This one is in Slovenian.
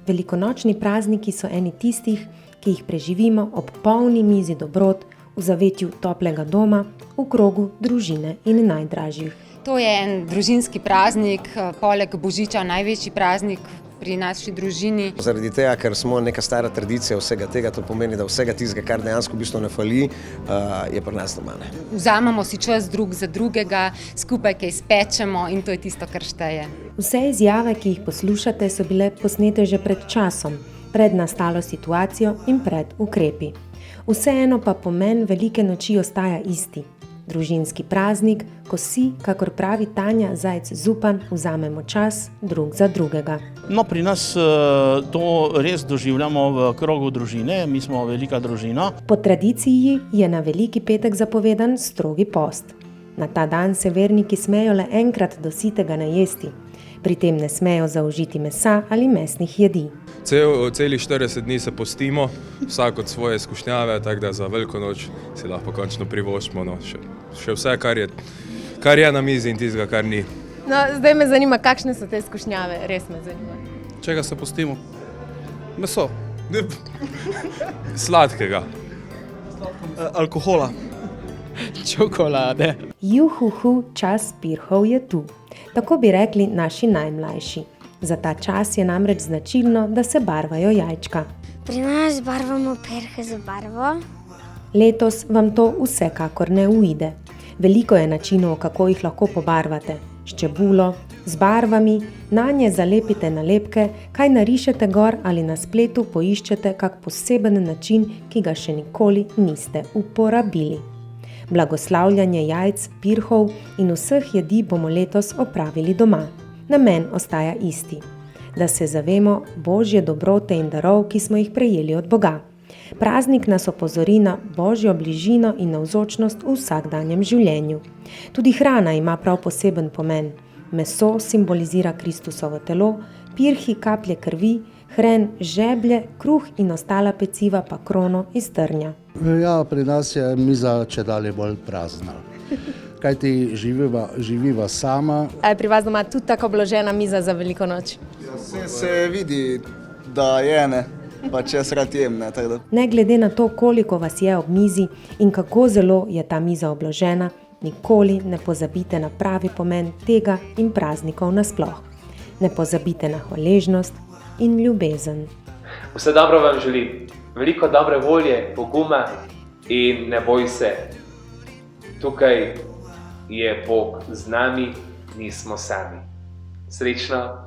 Velikonočni prazniki so eni tistih, ki jih preživimo ob polni mizi dobrot, v zavetju toplega doma, v krogu družine in najdražjih. To je en družinski praznik, poleg Božiča največji praznik pri naši družini. Zaradi tega, ker smo neka stara tradicija vsega tega, to pomeni, da vsega tistega, kar dejansko v bistvu ne fali, je pri nas doma. Vzamemo si čas drug za drugega, skupaj kaj spečemo in to je tisto, kar šteje. Vse izjave, ki jih poslušate, so bile posnete že pred časom, pred nastalo situacijo in pred ukrepi. Vseeno pa pomen velike noči ostaja isti. Družinski praznik, ko si, kakor pravi Tanja Zajc-Zupan, vzamemo čas drug za drugega. No, pri nas to res doživljamo v krogu družine, mi smo velika družina. Po tradiciji je na Veliki petek zapovedan strogi post. Na ta dan se verniki smejo le enkrat do sitega najesti. Pri tem ne smejo zaužiti mesa ali mesnih jedi. Celih 40 dni se postimo, vsak od svoje skušnjave, tako da za veliko noč si lahko končno privoščimo še vse, kar je na mizi in tistega, kar ni. No, zdaj me zanima, kakšne so te skušnjave, res me zanima. Čega se postimo? Meso. Sladkega. Alkohola. Čokolade. Juhuhu, čas pirhov je tu. Tako bi rekli naši najmlajši. Za ta čas je namreč značilno, da se barvajo jajčka. Pri nas barvamo pirhe z barvo. Letos vam to vsekakor ne uide. Veliko je načinov, kako jih lahko pobarvate. S čebulo, z barvami, nanje zalepite nalepke, kaj narišete gor ali na spletu poiščete kak poseben način, ki ga še nikoli niste uporabili. Blagoslavljanje jajc, pirhov in vseh jedi bomo letos opravili doma. Namen ostaja isti, da se zavemo Božje dobrote in darov, ki smo jih prejeli od Boga. Praznik nas opozori na Božjo bližino in navzočnost v vsakdanjem življenju. Tudi hrana ima prav poseben pomen. Meso simbolizira Kristusovo telo, pirhi kaplje krvi, hren žeblje, kruh in ostala peciva pa krono iz trnja. Ja, pri nas je miza čedalje bolj prazna. Kajti živiva sama. A je pri vas doma tudi tako obložena miza za veliko noč? Se vidi, da je, ne, pa če jaz rad jem, ne, tako da. Ne glede na to, koliko vas je ob mizi in kako zelo je ta miza obložena, nikoli ne pozabite na pravi pomen tega in praznikov nasploh. Ne pozabite na hvaležnost in ljubezen. Vse dobro vam želim, veliko dobre volje, poguma in ne boj se. Tukaj je Bog z nami, nismo sami. Srečno!